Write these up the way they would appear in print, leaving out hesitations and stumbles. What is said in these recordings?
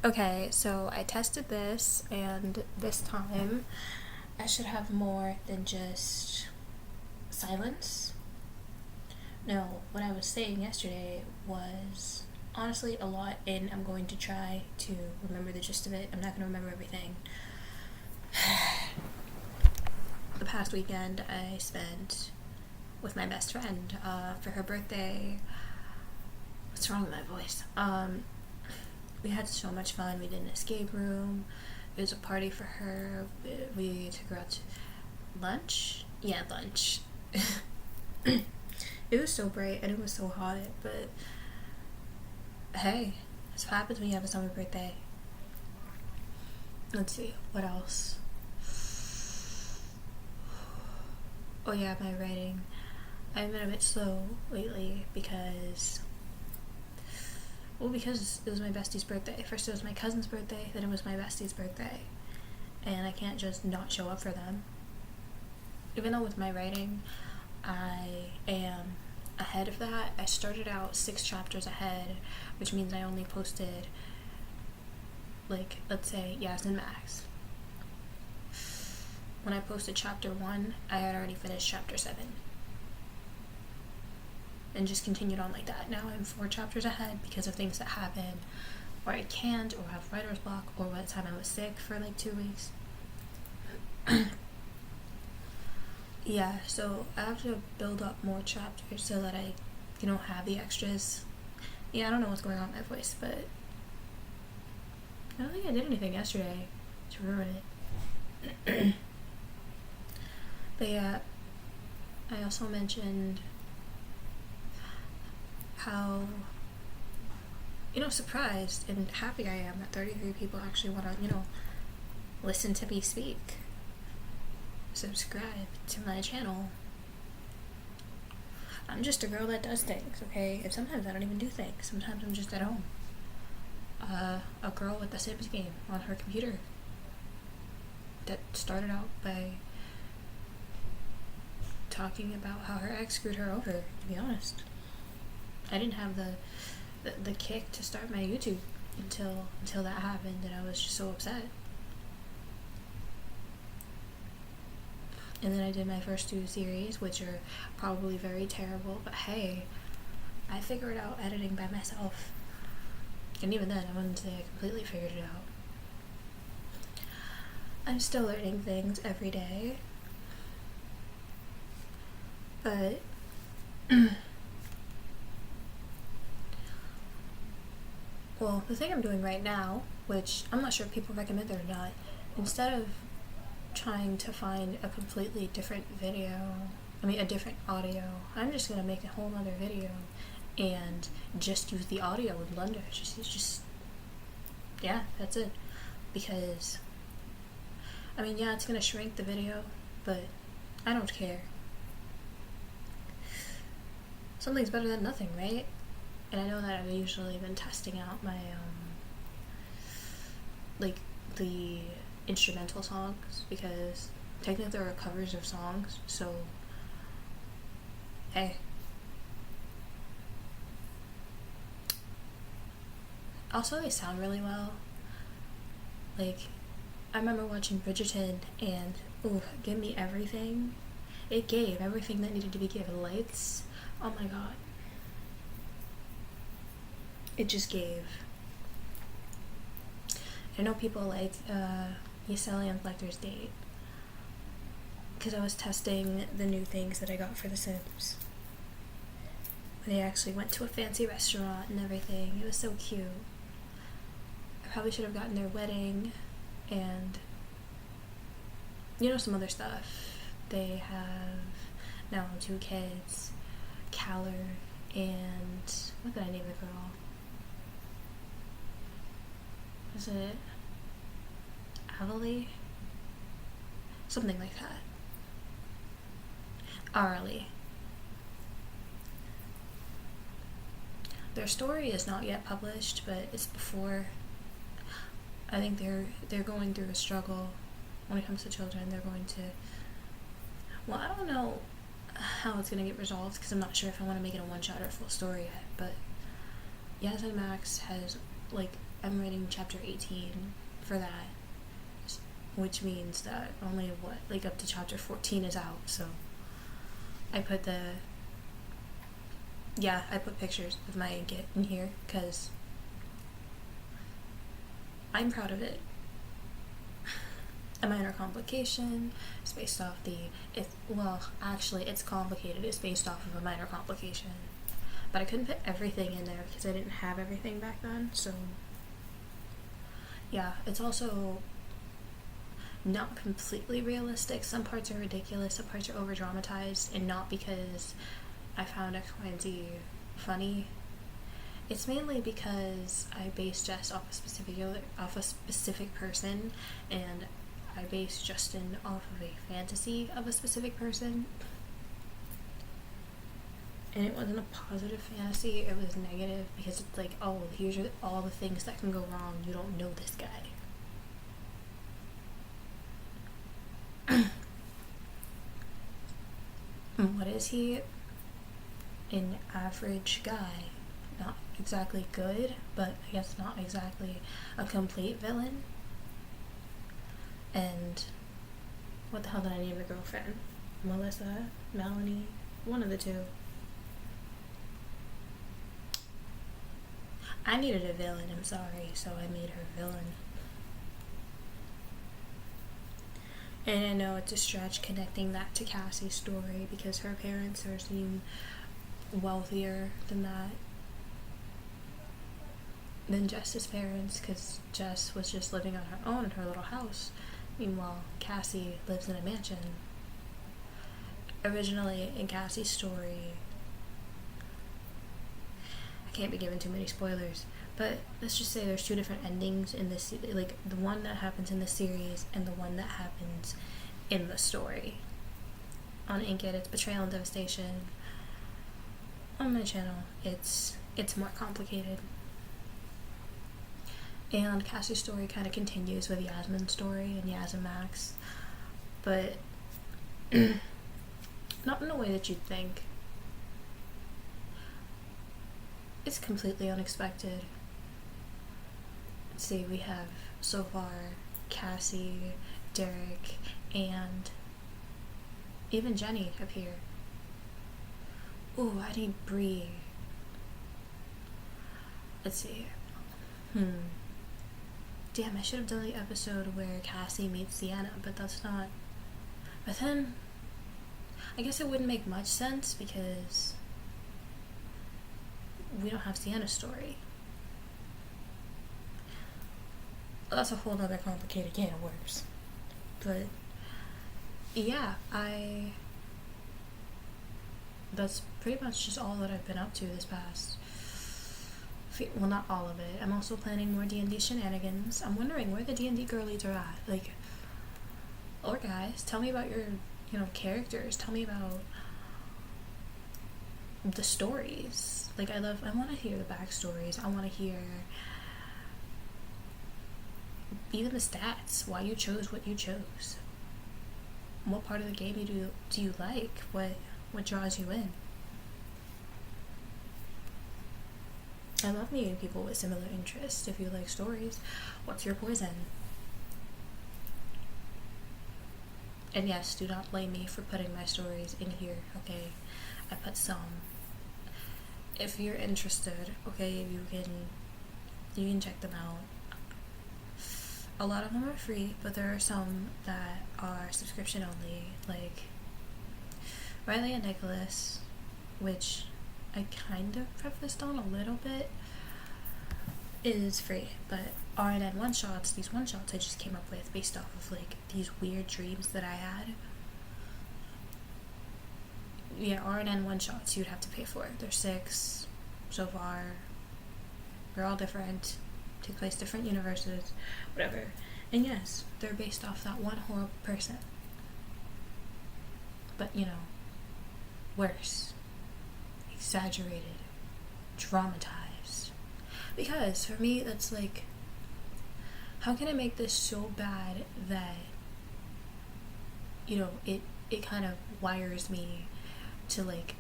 Okay, so I tested this, and this time I should have more than just silence. No, what I was saying yesterday was honestly a lot, and I'm going to try to remember the gist of it. I'm not going to remember everything. The past weekend I spent with my best friend for her birthday. What's wrong with my voice? We had so much fun. We did an escape room. It was a party for her. We took her out to lunch. Yeah, lunch. It was so bright and it was so hot, but hey, that's what happens when you have a summer birthday. Let's see, what else? Oh yeah, my writing. I've been a bit slow lately because it was my bestie's birthday. First it was my cousin's birthday, then it was my bestie's birthday. And I can't just not show up for them. Even though with my writing, I am ahead of that. I started out 6 chapters ahead, which means I only posted, like, let's say, Yasmin Max. When I posted chapter 1, I had already finished chapter 7. And just continued on like that. Now I'm 4 chapters ahead because of things that happen, or I can't, or have writer's block, or by the time I was sick for like 2 weeks. Yeah, so I have to build up more chapters so that I, have the extras. Yeah, I don't know what's going on with my voice, but I don't think I did anything yesterday to ruin it. But yeah, I also mentioned how, surprised and happy I am that 33 people actually want to, listen to me speak. Subscribe to my channel. I'm just a girl that does things, okay? And sometimes I don't even do things. Sometimes I'm just at home. A girl with the Sims game on her computer that started out by talking about how her ex screwed her over, to be honest. I didn't have the kick to start my YouTube until that happened, and I was just so upset. And then I did my first 2 series, which are probably very terrible, but hey, I figured out editing by myself. And even then, I wouldn't say I completely figured it out. I'm still learning things every day. But well, the thing I'm doing right now, which I'm not sure if people recommend it or not, instead of trying to find a completely different a different audio, I'm just gonna make a whole other video and just use the audio in Blender. Yeah, that's it. Because it's gonna shrink the video, but I don't care. Something's better than nothing, right? And I know that I've usually been testing out my the instrumental songs, because technically there are covers of songs, so hey. Also, they sound really well. Like, I remember watching Bridgerton, and Give Me Everything. It gave everything that needed to be given. Lights, oh my god. It just gave. I know people like Yesenia and Flecter's Date, because I was testing the new things that I got for The Sims. They actually went to a fancy restaurant and everything. It was so cute. I probably should have gotten their wedding and some other stuff. They have now 2 kids, Caller and what did I name the girl? Is it Avalie? Something like that. Arlie. Their story is not yet published, but it's before. I think they're going through a struggle when it comes to children. They're going to. Well, I don't know how it's going to get resolved, because I'm not sure if I want to make it a one-shot or a full story yet, but Yasmin Max has I'm writing chapter 18 for that, which means that only up to chapter 14 is out. So I put pictures of my Inket in here because I'm proud of it. A minor complication is based off it's complicated. It's based off of a minor complication. But I couldn't put everything in there because I didn't have everything back then, so yeah, it's also not completely realistic. Some parts are ridiculous, some parts are over dramatized, and not because I found X, Y, and Z funny. It's mainly because I base Jess off a specific person, and I base Justin off of a fantasy of a specific person. And it wasn't a positive fantasy, it was negative, because it's like, oh, here's all the things that can go wrong, you don't know this guy. What is he? An average guy. Not exactly good, but I guess not exactly a complete villain. And what the hell did I name the girlfriend? Melissa? Melanie? One of the two. I needed a villain, I'm sorry, so I made her villain. And I know it's a stretch connecting that to Cassie's story because her parents seem wealthier than Jess's parents, because Jess was just living on her own in her little house. Meanwhile, Cassie lives in a mansion. Originally, in Cassie's story, I can't be given too many spoilers, but let's just say there's two different endings in this, like the one that happens in the series and the one that happens in the story. On Inket, it's betrayal and devastation. On my channel, it's more complicated. And Cassie's story kind of continues with Yasmin's story and Yas and Max, but not in a way that you'd think. It's completely unexpected. Let's see, we have so far Cassie, Derek, and even Jenny appear. Ooh, I need Bree. Let's see. Damn, I should have done the episode where Cassie meets Sienna, but that's not. But then, I guess it wouldn't make much sense because we don't have Sienna's story. That's a whole other complicated can of worms. But yeah, that's pretty much just all that I've been up to this past. Well, not all of it. I'm also planning more D&D shenanigans. I'm wondering where the D&D girlies are at. Like, or guys, tell me about your, characters. Tell me about the stories. Like, I want to hear the backstories. I want to hear even the stats. Why you chose what you chose. What part of the game do you like? What draws you in? I love meeting people with similar interests. If you like stories, what's your poison? And yes, do not blame me for putting my stories in here, okay? I put some. If you're interested, okay, you can check them out. A lot of them are free, but there are some that are subscription only, like Riley and Nicholas, which I kind of prefaced on a little bit, is free, but RNN one-shots, these one-shots I just came up with based off of, like, these weird dreams that I had. Yeah, RNN one-shots you'd have to pay for. There's 6 so far. They're all different. Take place different universes. Whatever. And yes, they're based off that one horrible person. But, worse. Exaggerated, dramatized. Because for me, that's like, how can I make this so bad that it kind of wires me to, like,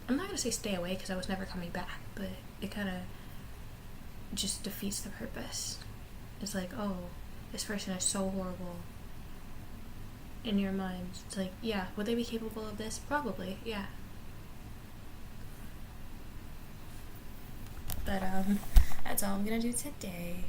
I'm not gonna say stay away because I was never coming back, but it kind of just defeats the purpose. It's like, oh, this person is so horrible. In your mind, it's like, yeah, would they be capable of this? Probably, yeah. But that's all I'm gonna do today.